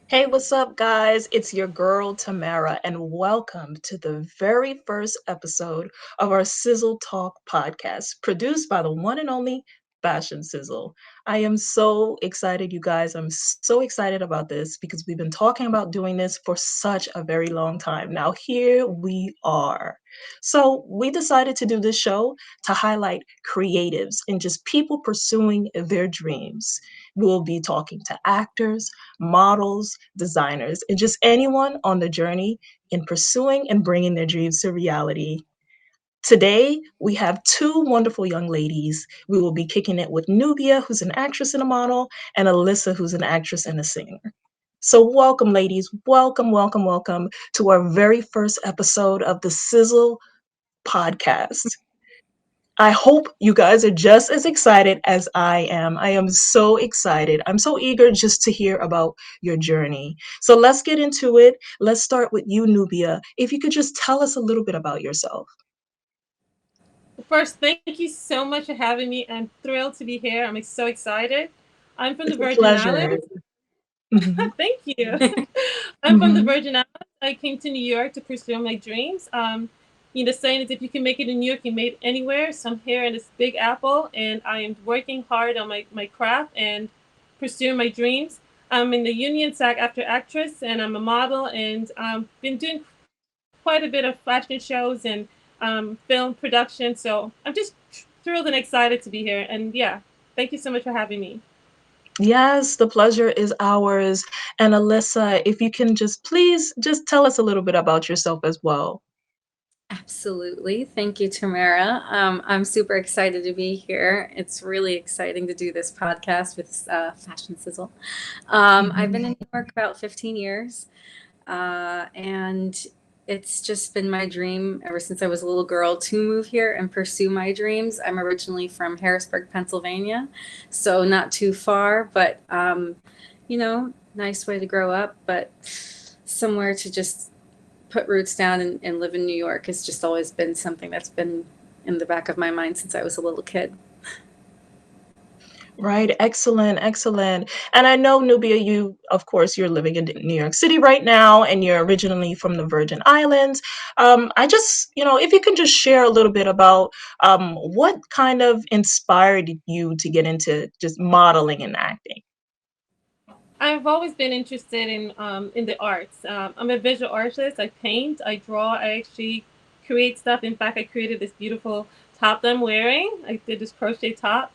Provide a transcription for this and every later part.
Hey, what's up, guys? It's your girl, Tamara, and welcome to the very first episode of our Sizzle Talk podcast, produced by the one and only Fashion Sizzle. I am so excited, you guys. I'm so excited about this because we've been talking about doing this for such a very long time. Now, here we are. So, we decided to do this show to highlight creatives and just people pursuing their dreams. We'll be talking to actors, models, designers, and just anyone on the journey in pursuing and bringing their dreams to reality. Today, we have two wonderful young ladies. We will be kicking it with Nubia, who's an actress and a model, and Alissa, who's an actress and a singer. So, welcome, ladies. Welcome, welcome, welcome to our very first episode of the Sizzle podcast. I hope you guys are just as excited as I am. I am so excited. I'm so eager just to hear about your journey. So let's get into it. Let's start with you, Nubia. If you could just tell us a little bit about yourself. First, thank you so much for having me. I'm thrilled to be here. I'm so excited. I'm from the It's a Virgin pleasure. Islands. Mhm, Thank you. I'm from the mhm. Virgin Islands. I came to New York to pursue my dreams. The saying is if you can make it in New York, you made it anywhere. So I'm here in this big apple and I am working hard on my craft and pursuing my dreams. I'm in the Union SAG after actress and I'm a model and been doing quite a bit of fashion shows and film production. So I'm just thrilled and excited to be here. And yeah, thank you so much for having me. Yes, the pleasure is ours. And Alyssa, if you can just please just tell us a little bit about yourself as well. Absolutely. Thank you, Tamara. I'm super excited to be here. It's really exciting to do this podcast with Fashion Sizzle. I've been Mhm. in New York about 15 years, and it's just been my dream ever since I was a little girl to move here and pursue my dreams. I'm originally from Harrisburg, Pennsylvania, so not too far, but nice way to grow up, but somewhere to just put roots down and live in New York has just always been something that's been in the back of my mind since I was a little kid. Right, excellent, excellent. And I know, Nubia, you, of course, you're living in New York City right now, and you're originally from the Virgin Islands. I just, if you can just share a little bit about what kind of inspired you to get into just modeling and acting. I've always been interested in the arts. I'm a visual artist. I paint, I draw, I actually create stuff. In fact, I created this beautiful top that I'm wearing. I did this crochet top.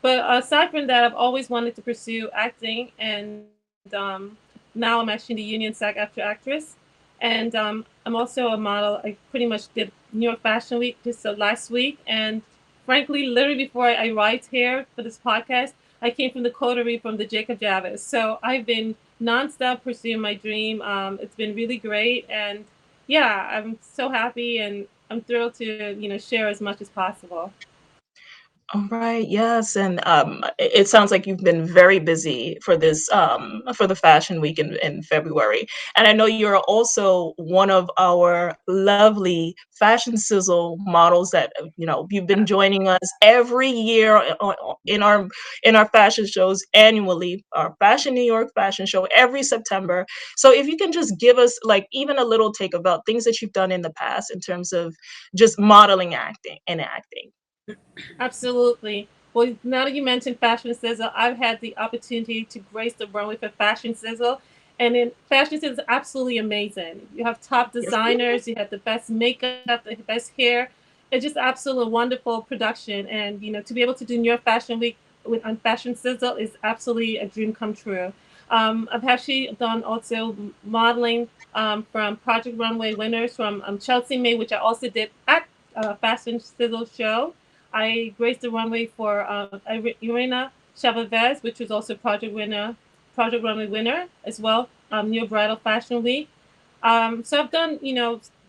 But aside from that, I've always wanted to pursue acting, and now I'm actually in the Union SAG after actress, and I'm also a model. I pretty much did New York Fashion Week just last week, and frankly, literally before I arrived here for this podcast, I came from the coterie from the Jacob Javis. So I've been nonstop pursuing my dream. It's been really great, and yeah, I'm so happy and I'm thrilled to share as much as possible. All right, yes, and it sounds like you've been very busy for this for the Fashion Week in February, and I know you're also one of our lovely Fashion Sizzle models that you've been joining us every year in our fashion shows annually, our Fashion New York fashion show every September. So if you can just give us like even a little take about things that you've done in the past in terms of just modeling acting and acting. Absolutely. Well, now that you mentioned Fashion Sizzle, I've had the opportunity to grace the runway for Fashion Sizzle. And in Fashion Sizzle is absolutely amazing. You have top Yes. designers, you have the best makeup, the best hair. It's just absolutely wonderful production. And, to be able to do New York Fashion Week on Fashion Sizzle is absolutely a dream come true. I've actually done also modeling from Project Runway winners from Chelsea May, which I also did at Fashion Sizzle show. I graced the runway for Irina Chavez, which was also Project Runway winner as well. New Bridal Fashion Week. So I've done,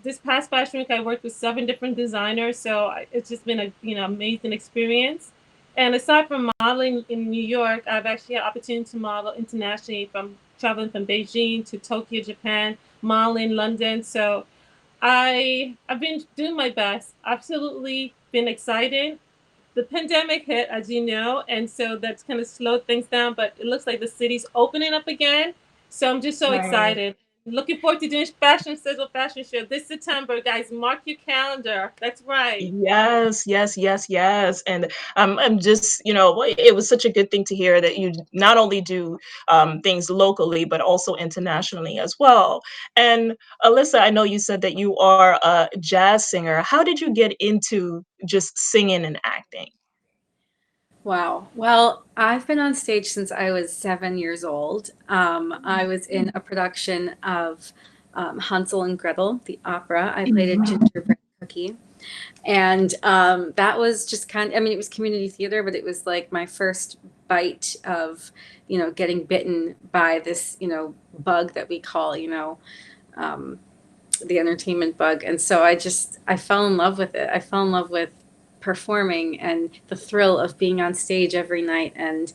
this past Fashion Week, I worked with 7 different designers. So it's just been a, amazing experience. And aside from modeling in New York, I've actually had opportunity to model internationally from traveling from Beijing to Tokyo, Japan, modeling London. So I've been doing my best. Absolutely been excited. The pandemic hit, as you know, and so that's kind of slowed things down. But it looks like the city's opening up again, So I'm just so Right. excited. Looking forward to doing Fashion Sizzle Fashion Show this September, guys. Mark your calendar. That's right. Yes, yes, yes, yes. And I'm just, it was such a good thing to hear that you not only do things locally, but also internationally as well. And Alissa, I know you said that you are a jazz singer. How did you get into just singing and acting? Wow. Well, I've been on stage since I was 7 years old. I was in a production of Hansel and Gretel, the opera. I played a gingerbread cookie. And that was just kind of, I mean, it was community theater, but it was like my first bite of, getting bitten by this, bug that we call, um, the entertainment bug. And so I fell in love with it. I fell in love with performing and the thrill of being on stage every night. And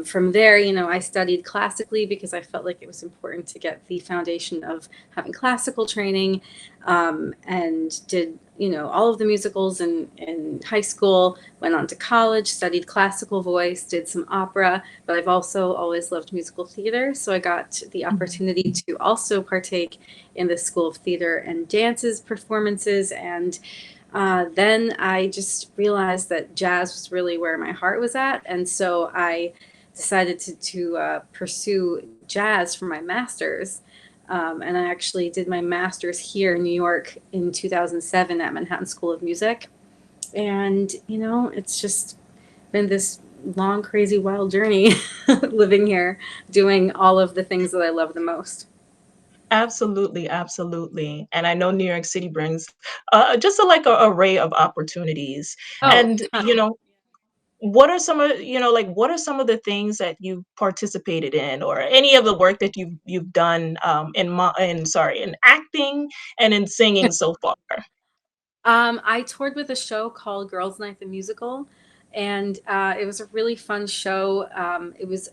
from there, I studied classically because I felt like it was important to get the foundation of having classical training, and did, all of the musicals in high school, went on to college, studied classical voice, did some opera, but I've also always loved musical theater. So I got the opportunity to also partake in the School of Theater and Dance's performances. And then I just realized that jazz was really where my heart was at. And so I decided to pursue jazz for my master's. And I actually did my master's here in New York in 2007 at Manhattan School of Music. And, it's just been this long, crazy, wild journey living here, doing all of the things that I love the most. Absolutely, absolutely. And I know New York City brings just a array of opportunities. Oh, And, ton. what are some of what are some of the things that you've participated in, or any of the work that you've done in acting and in singing so far? I toured with a show called Girls Night the Musical, and it was a really fun show. It was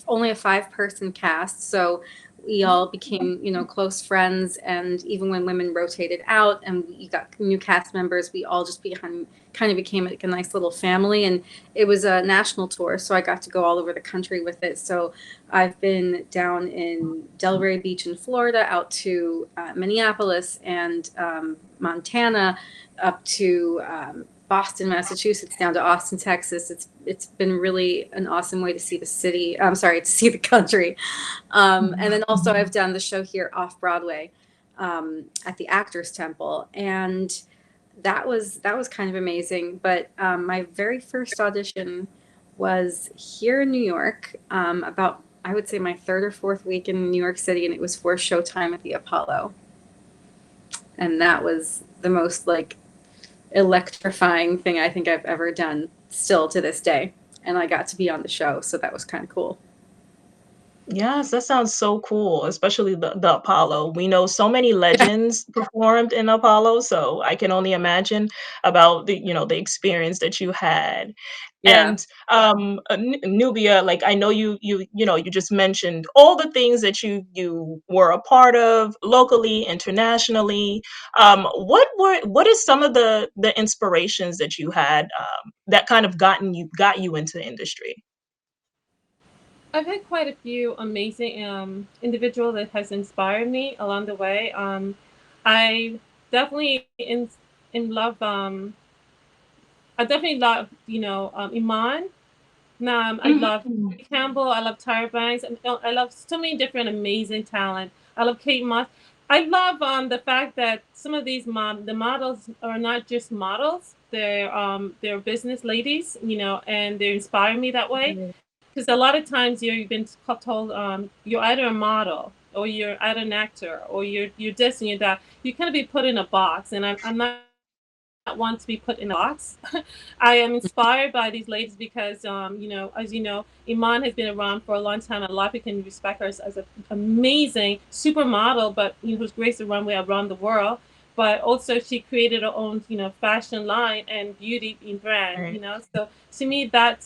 only a five-person cast, so we all became, close friends. And even when women rotated out and we got new cast members, we all just kind of became like a nice little family. And it was a national tour, so I got to go all over the country with it. So I've been down in Delray Beach in Florida, out to Minneapolis and Montana, up to Boston, Massachusetts, down to Austin, Texas. It's been really an awesome way to see the city. I'm sorry, to see the country. And then also I've done the show here off Broadway, at the Actors Temple, and that was kind of amazing. But my very first audition was here in New York, about, I would say, my third or fourth week in New York City, and it was for Showtime at the Apollo. And that was the most like electrifying thing I think I've ever done, still to this day. And I got to be on the show, so that was kind of cool. Yes, that sounds so cool, especially the Apollo. We know so many legends performed in Apollo, so I can only imagine about the experience that you had. Yeah. And Nubia, like I know you just mentioned all the things that you were a part of locally, internationally. What is some of the inspirations that you had that kind of got you into the industry? I've had quite a few amazing individual that has inspired me along the way. I definitely in love. I definitely love Iman. I love Mhm. Campbell. I love Tyra Banks. And I love so many different amazing talent. I love Kate Moss. I love the fact that some of these the models are not just models. They're business ladies, and they inspire me that way. Because a lot of times you've been told you're either a model or you're either an actor or you're this and you're that. You kind of be put in a box, and I'm not one to be put in a box. I am inspired by these ladies because, as you know, Iman has been around for a long time. And a lot of people can respect her as an amazing supermodel, but who's graced the runway around the world. But also, she created her own, fashion line and beauty brand. Right. So to me, that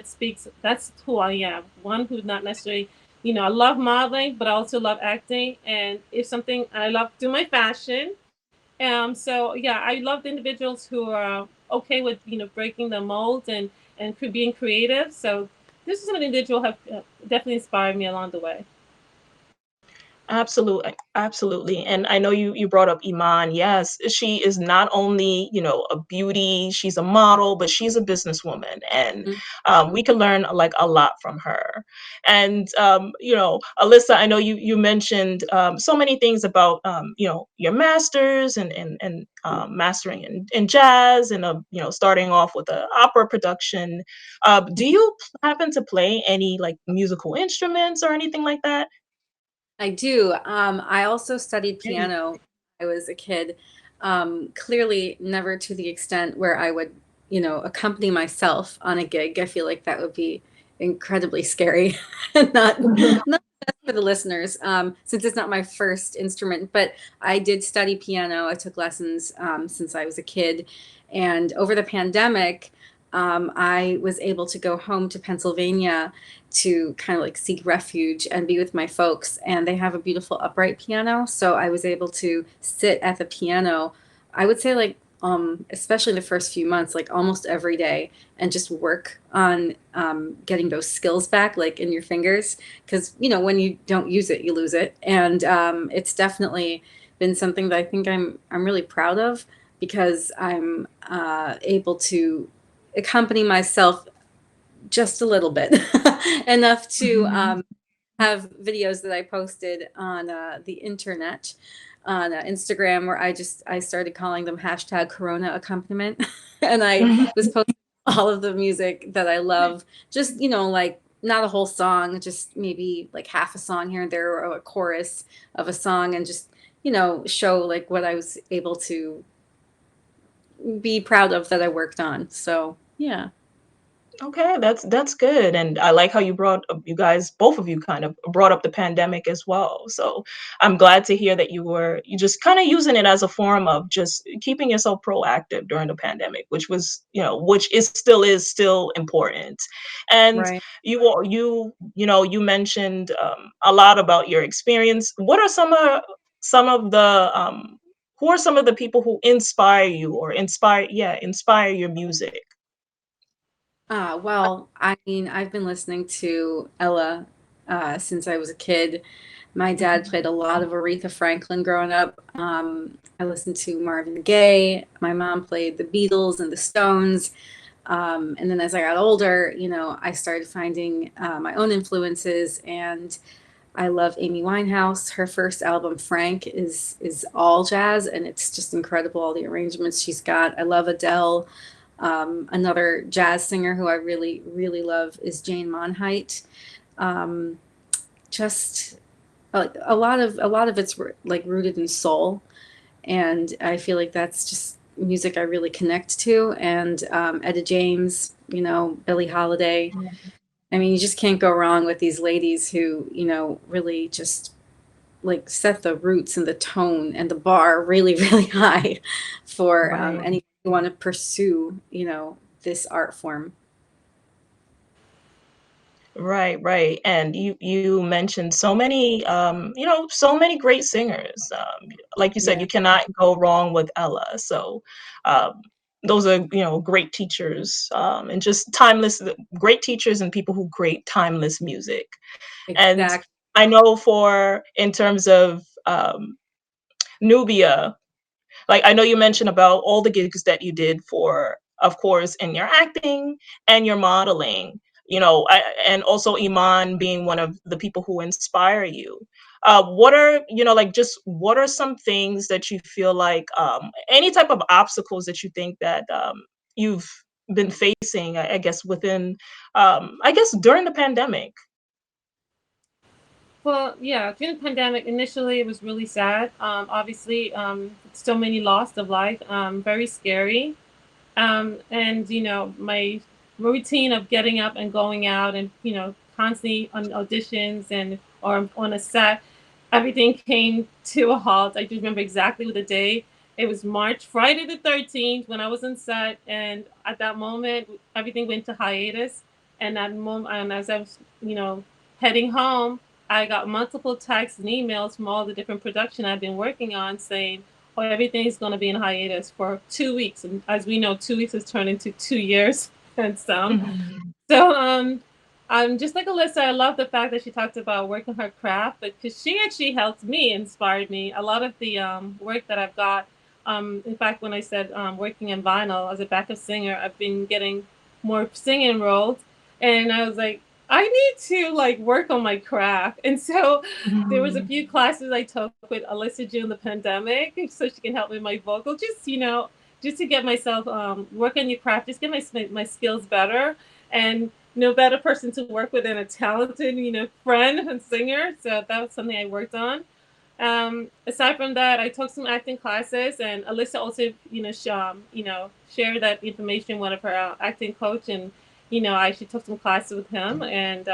speaks. That's who I am. One who's not necessarily, I love modeling, but I also love acting. And if something, I love do my fashion. So yeah, I love the individuals who are okay with breaking the mold and being creative. So this is an individual have definitely inspired me along the way. Absolutely, absolutely. And I know you brought up Iman. Yes, she is not only, a beauty, she's a model, but she's a businesswoman. And Mm. we can learn like a lot from her. And Alyssa, I know you mentioned so many things about your masters and mastering in jazz and starting off with an opera production. Do you happen to play any like musical instruments or anything like that? I do. I also studied piano when I was a kid. Clearly, never to the extent where I would, accompany myself on a gig. I feel like that would be incredibly scary and not best for the listeners, since it's not my first instrument. But I did study piano. I took lessons since I was a kid, and over the pandemic, I was able to go home to Pennsylvania to kind of like seek refuge and be with my folks. And they have a beautiful upright piano. So I was able to sit at the piano, I would say like, especially the first few months, like almost every day, and just work on getting those skills back, like in your fingers. Because, when you don't use it, you lose it. And it's definitely been something that I think I'm really proud of, because I'm able to accompany myself just a little bit, enough to Mhm. have videos that I posted on the internet, on Instagram, where I started calling them hashtag Corona accompaniment, and I was posting all of the music that I love, just like not a whole song, just maybe like half a song here and there, or a chorus of a song, and just show like what I was able to be proud of that I worked on. So yeah. Okay, that's good, and I like how you brought you guys, both of you, kind of brought up the pandemic as well. So I'm glad to hear that you just kind of using it as a form of just keeping yourself proactive during the pandemic, which was which is still important. And Right. you mentioned a lot about your experience. What are some of the who are some of the people who inspire you or inspire your music? Well, I mean, I've been listening to Ella since I was a kid. My dad played a lot of Aretha Franklin growing up. I listened to Marvin Gaye. My mom played the Beatles and the Stones. And then as I got older, I started finding my own influences, and I love Amy Winehouse. Her first album, Frank, is all jazz, and it's just incredible, all the arrangements she's got. I love Adele. Another jazz singer who I really, really love is Jane Monheit. Um, just like a lot of it's like rooted in soul, and I feel like that's just music I really connect to. And Etta James, Billie Holiday. I mean, you just can't go wrong with these ladies who, really just like set the roots and the tone and the bar really, really high for Right. anyone who want to pursue, this art form. Right, right. And you mentioned so many great singers. Like you said, Yeah, you cannot go wrong with Ella. So um, those are great teachers and just timeless, great teachers and people who create timeless music. And exactly. I know for in terms of Nubia, like I know you mentioned about all the gigs that you did for, of course, in your acting and your modeling, and also Iman being one of the people who inspire you. What are, like just what are some things that you feel like, any type of obstacles that you think that you've been facing, I guess, I guess during the pandemic? Well, yeah, during the pandemic, initially it was really sad. Obviously, so many loss of life, very scary. And my routine of getting up and going out and constantly on auditions and or on a set, everything came to a halt. I do remember exactly the day. It was March, Friday the 13th, when I was on set, and at that moment, everything went to hiatus. And that moment, and as I was, heading home, I got multiple texts and emails from all the different production I've been working on saying, "Oh, everything's going to be in hiatus for 2 weeks." And as we know, 2 weeks has turned into 2 years and some. Mhm. So Just like Alissa, I love the fact that she talked about working her craft, because she actually helped me, inspired me. A lot of the work that I've got, in fact, when I said working in vinyl as a backup singer, I've been getting more singing roles, and I was like, I need to like work on my craft, and so there was a Mhm. few classes I took with Alissa during the pandemic, so she can help me with my vocal, just to get myself work on your craft, just get my skills better, and no better person to work with than a talented, friend and singer. So that was something I worked on. Aside from that, I took some acting classes, and Alissa also, shared that information with her acting coach, and I actually took some classes with him and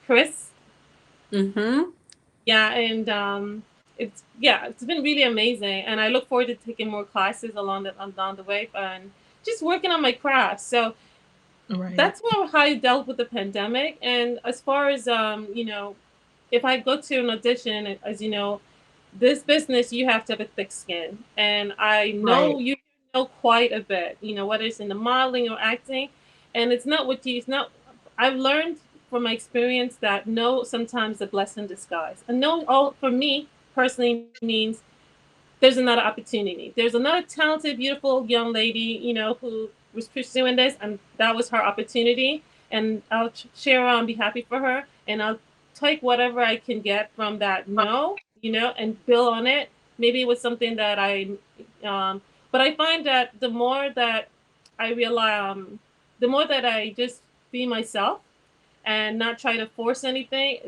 Chris. Mm-hmm. Yeah, and it's been really amazing, and I look forward to taking more classes along the way and just working on my craft. So Right. that's how I dealt with the pandemic. And as far as if I go to an audition, as you know, this business you have to have a thick skin, and I Right. know you know quite a bit. Whether it's in the modeling or acting, and it's not what you. It's not. I've learned from my experience that no, sometimes a blessing in disguise, and no, all for me personally means there's another opportunity. There's another talented, beautiful young lady, who was pursuing this, and that was her opportunity. And I'll share and be happy for her, and I'll take whatever I can get from that no, and build on it. Maybe it was something that but I find that the more that I realize, the more that I just be myself and not try to force anything,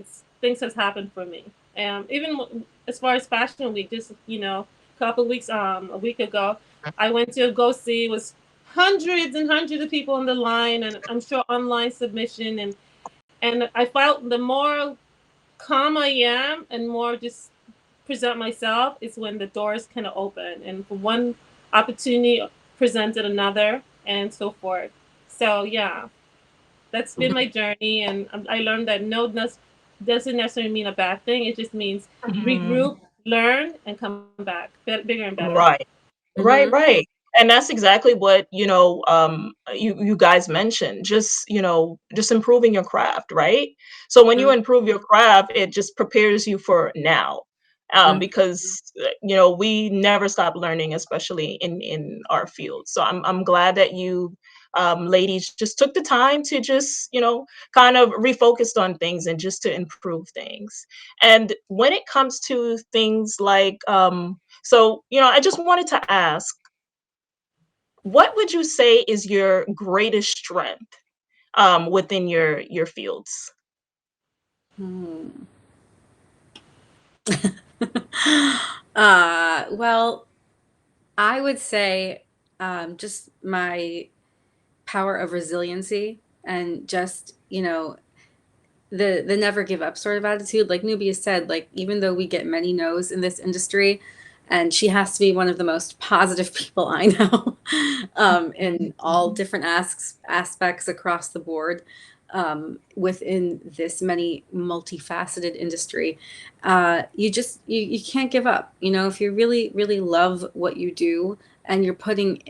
things has happened for me. Even as far as Fashion Week, just a couple of weeks, a week ago, I went to go see. It was hundreds and hundreds of people on the line, and I'm sure online submission, and I felt the more calm I am and more just present myself is when the doors kind of open, and for one opportunity presented another, and so forth. So yeah, that's been my journey, and I learned that no doesn't necessarily mean a bad thing. It just means Mhm. regroup, learn, and come back bigger and better. Right. Right, Mm-hmm. right. And that's exactly what, you guys mentioned, just improving your craft, right? So when you improve your craft, it just prepares you for now. Mm-hmm. Because we never stop learning, especially in our field. So I'm glad that you ladies just took the time to just, kind of refocused on things and just to improve things. And when it comes to things like so, I just wanted to ask, what would you say is your greatest strength within your fields? Hmm. Well, I would say just my power of resiliency and just, the never give up sort of attitude. Like Nubia said, like even though we get many no's in this industry, and she has to be one of the most positive people I know, in all different aspects across the board, within this many multifaceted industry. You just you can't give up. If you really really love what you do, and you're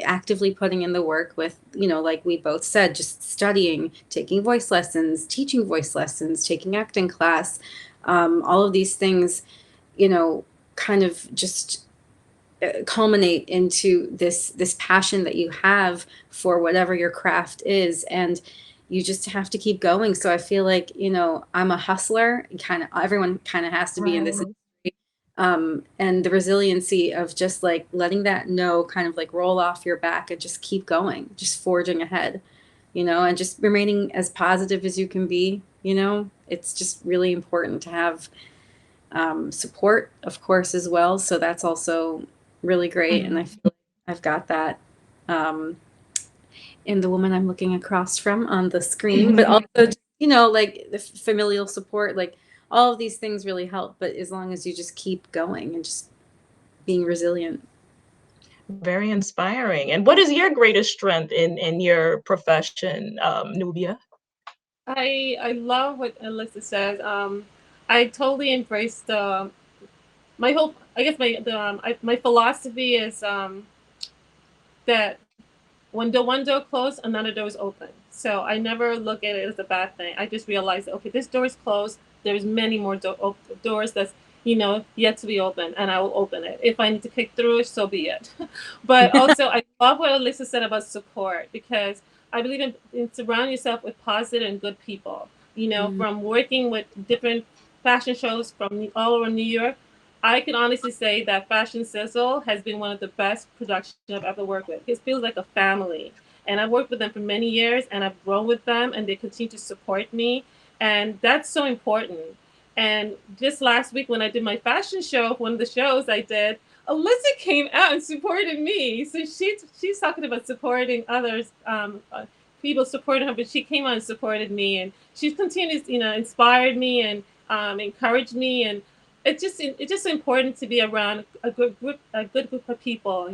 actively putting in the work with, like we both said, just studying, taking voice lessons, teaching voice lessons, taking acting class, all of these things, you know kind of just culminate into this passion that you have for whatever your craft is, and you just have to keep going. So I feel like, I'm a hustler, and kind of everyone kind of has to be in this, Right. and the resiliency of just like letting that no kind of like roll off your back and just keep going, just forging ahead, and just remaining as positive as you can be. It's just really important to have support, of course, as well. So that's also really great. And I Mhm. feel like I've got that um, in the woman I'm looking across from on the screen, but also, like the familial support, like all of these things really help. But as long as you just keep going and just being resilient. Very inspiring. And what is your greatest strength in your profession, Nubia? I love what Alyssa says. I totally embraced my whole. I guess my philosophy is that When the one door closed, another door is open. So I never look at it as a bad thing. I just realized that, okay, this door is closed. There's many more doors that's yet to be open, and I will open it. If I need to kick through it, so be it. But also, I love what Alissa said about support, because I believe in surround yourself with positive and good people. Mhm. From working with different fashion shows from all over New York, I can honestly say that Fashion Sizzle has been one of the best productions I've ever worked with. It feels like a family. And I've worked with them for many years, and I've grown with them, and they continue to support me. And that's so important. And just last week, when I did my fashion show, one of the shows I did, Alissa came out and supported me. So she's talking about supporting others, people supporting her, but she came out and supported me, and she continues, inspired me and encouraged me, and it's just important to be around a good group of people,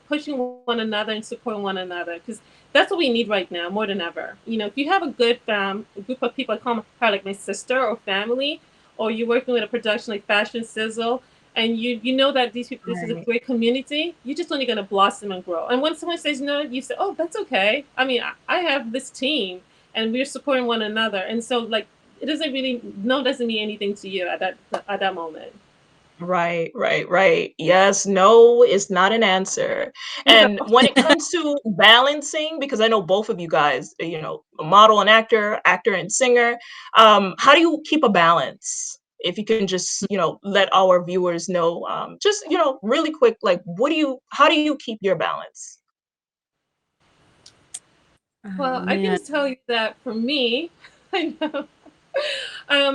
pushing one another and supporting one another, because that's what we need right now more than ever. If you have a group of people, I call her like my sister or family, or you're working with a production like Fashion Sizzle, and you know that this is a Right. great community, you're just only going to blossom and grow. And when someone says no, you say, oh, that's okay. I mean, I have this team, and we're supporting one another, and so like it doesn't really no doesn't mean anything to you at that moment. Right, right, right. Yes, no is not an answer. No. And when it comes to balancing, because I know both of you guys, a model and actor, actor and singer, how do you keep a balance? If you can just, let our viewers know, just, really quick, like, how do you keep your balance? Oh Well, I can man. just tell you that for me, I know.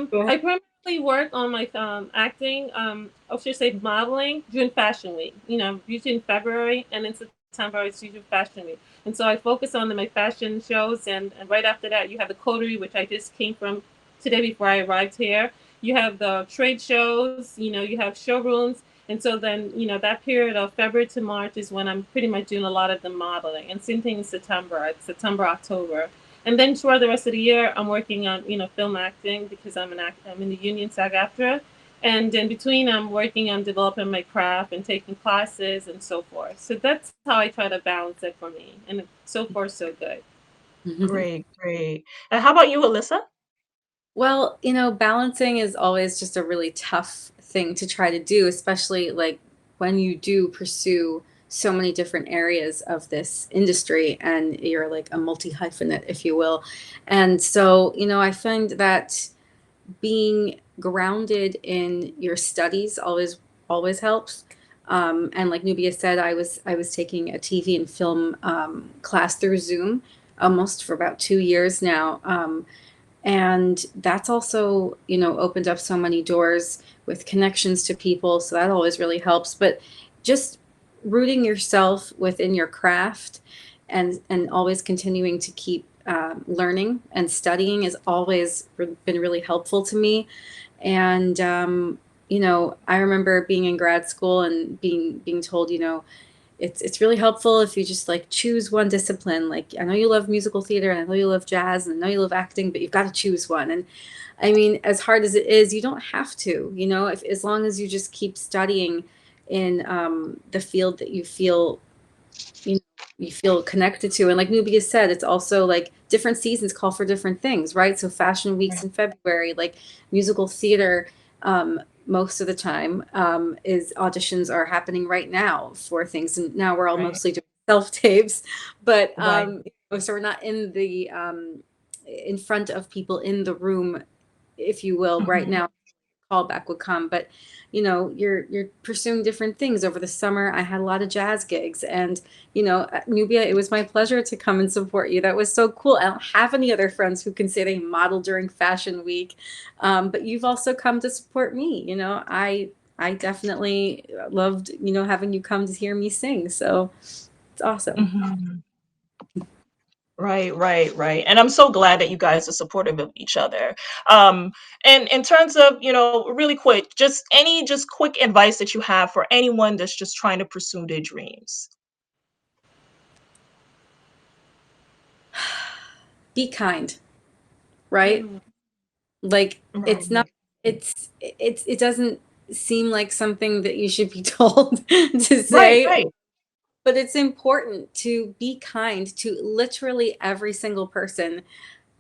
Go I ahead. primarily work on my acting, I should say modeling during Fashion Week. Usually in February, and in September it's usually Fashion Week. And so I focus on my fashion shows, and right after that, you have the coterie, which I just came from today before I arrived here. You have the trade shows, you have showrooms. And so then, that period of February to March is when I'm pretty much doing a lot of the modeling. And same thing in September, October. And then throughout the rest of the year, I'm working on film acting, because I'm in the union SAG-AFTRA, and in between, I'm working on developing my craft and taking classes and so forth. So that's how I try to balance it for me, and so far so good. Great, great. And how about you, Alyssa? Well, balancing is always just a really tough thing to try to do, especially like when you do pursue so many different areas of this industry and you're like a multi hyphenate, if you will. And so, I find that being grounded in your studies always helps. And like Nubia said, I was taking a TV and film class through Zoom almost for about 2 years now. And that's also opened up so many doors with connections to people, so that always really helps. But just rooting yourself within your craft and always continuing to keep learning and studying has always been really helpful to me. And I remember being in grad school and being told, it's really helpful if you just like choose one discipline. Like, I know you love musical theater and I know you love jazz and I know you love acting, but you've got to choose one. And I mean, as hard as it is, you don't have to, if as long as you just keep studying in the field that you know, you feel connected to. And like Nubia said, it's also like different seasons call for different things, right? So fashion weeks Right, in February, like musical theater, most of the time is auditions are happening right now for things. And now we're all right, mostly doing self tapes, but right, so we're not in front of people in the room, if you will, right mhm. now. Callback would come. But you're pursuing different things. Over the summer I had a lot of jazz gigs, and Nubia, it was my pleasure to come and support you. That was so cool. I don't have any other friends who can say they model during Fashion Week, but you've also come to support me. I definitely loved having you come to hear me sing, so it's awesome. Mhm. Right, right, right. And I'm so glad that you guys are supportive of each other. Um, and in terms of, really quick, just quick advice that you have for anyone that's just trying to pursue their dreams. Be kind, right? Mm. Like, it's not Right. it doesn't seem like something that you should be told to Right, say, right. but it's important to be kind to literally every single person.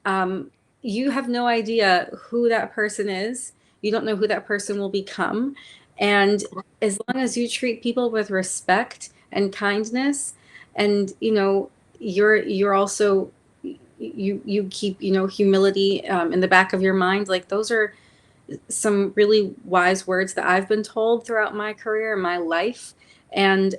um, you have no idea who that person is. You don't know who that person will become. And as long as you treat people with respect and kindness, and you're also, you keep humility in the back of your mind. Like, those are some really wise words that I've been told throughout my career and my life. And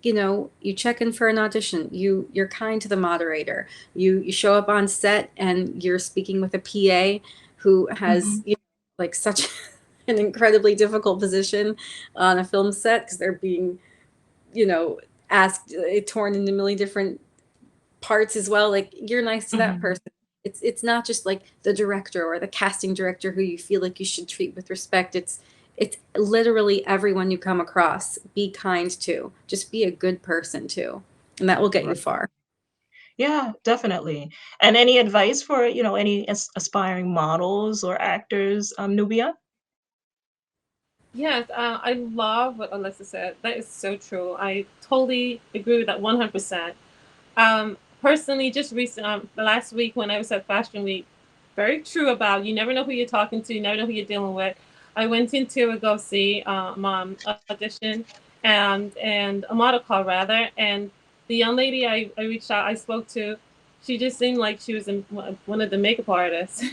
you check in for an audition. You're kind to the moderator. You show up on set and you're speaking with a PA who has Mhm. like such an incredibly difficult position on a film set, because they're being you know asked, torn into a million different parts as well. Like, you're nice to that Mhm. person. It's not just like the director or the casting director who you feel like you should treat with respect. It's literally everyone you come across. Be kind to. Just be a good person too, and that will get you Right. far. Yeah, definitely. And any advice for, any aspiring models or actors, Nubia? Yes, I love what Alyssa said. That is so true. I totally agree with that 100%. Personally, just last week when I was at Fashion Week, very true about you never know who you're talking to, you never know who you're dealing with. I went into a go see audition and a model call rather, and the young lady I reached out, I spoke to, she just seemed like she was one of the makeup artists,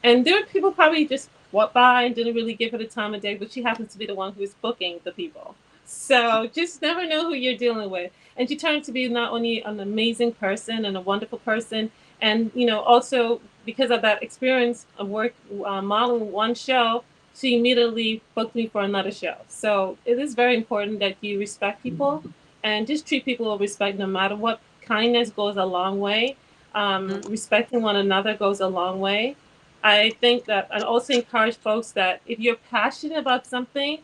and there were people probably just walked by and didn't really give her the time of day, but she happens to be the one who is booking the people. So just never know who you're dealing with, and she turned to be not only an amazing person and a wonderful person, and also because of that experience of work modeling one show, she immediately booked me for another show. So it is very important that you respect people and just treat people with respect no matter what. Kindness goes a long way. Respecting one another goes a long way. I think that I also encourage folks that if you're passionate about something,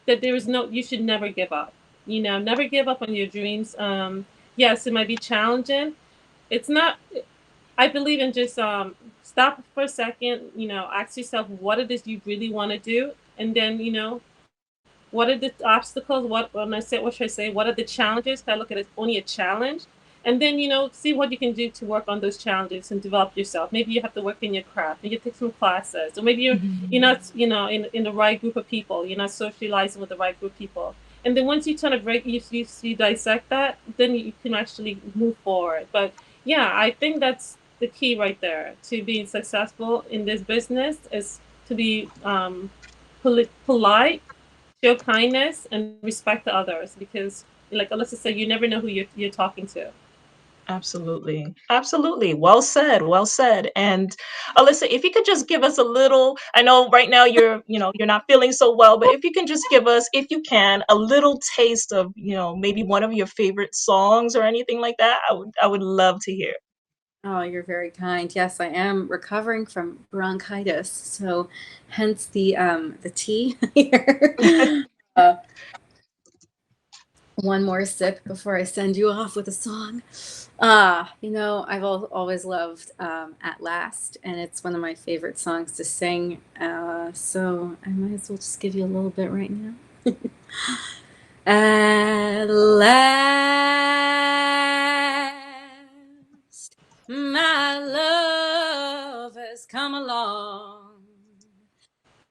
that there is no, you should never give up. Never give up on your dreams. Yes, it might be challenging. It's not. I believe in just stop for a second. Ask yourself what it is you really want to do, and then what are the obstacles? What should I say? What are the challenges? I look at it only a challenge, and then see what you can do to work on those challenges and develop yourself. Maybe you have to work in your craft. Maybe you take some classes, or maybe you're Mhm. not in the right group of people. You're not socializing with the right group of people. And then once you kind of break, you dissect that, then you can actually move forward. But yeah, I think that's the key right there to being successful in this business is to be polite, show kindness, and respect to others because, like Alyssa said, you never know who you're talking to. Absolutely. Absolutely. Well said. Well said. And Alyssa, if you could just give us a little, I know right now you're not feeling so well, but if you can just give us, if you can, a little taste of, maybe one of your favorite songs or anything like that, I would love to hear. Oh, you're very kind. Yes, I am recovering from bronchitis, so hence the tea here. Uh, one more sip before I send you off with a song. I've always loved At Last, and it's one of my favorite songs to sing. So I might as well just give you a little bit right now. At last, my love has come along.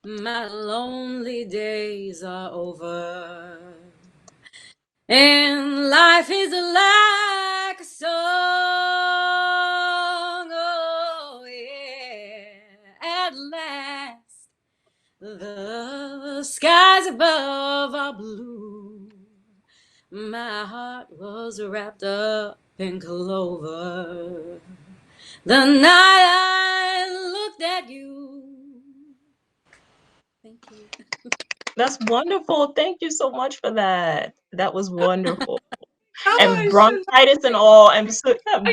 My lonely days are over. And life is like a song, oh yeah. At last, the skies above are blue. My heart was wrapped up in clover. The night I looked at you. Thank you. That's wonderful. Thank you so much for that. That was wonderful. Oh, And it's just bronchitis and Thank all, I'm I,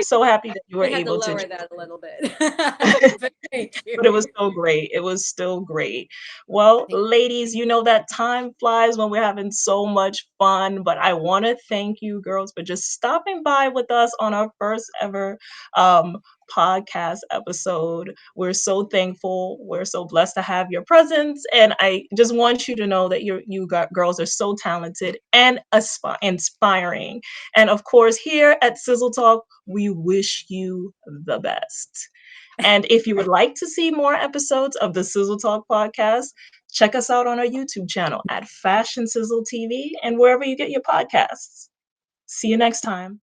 so happy that you were I had to able to lower that a little bit. But thank but it was you. so great. It was still great. Well, Thank ladies, you know that time flies when we're having so much fun, but I want to thank you girls for just stopping by with us on our first ever um podcast episode. We're so thankful. We're so blessed to have your presence. And I just want you to know that girls are so talented and inspiring. And of course, here at Sizzle Talk, we wish you the best. And if you would like to see more episodes of the Sizzle Talk podcast, check us out on our YouTube channel at Fashion Sizzle TV and wherever you get your podcasts. See you next time.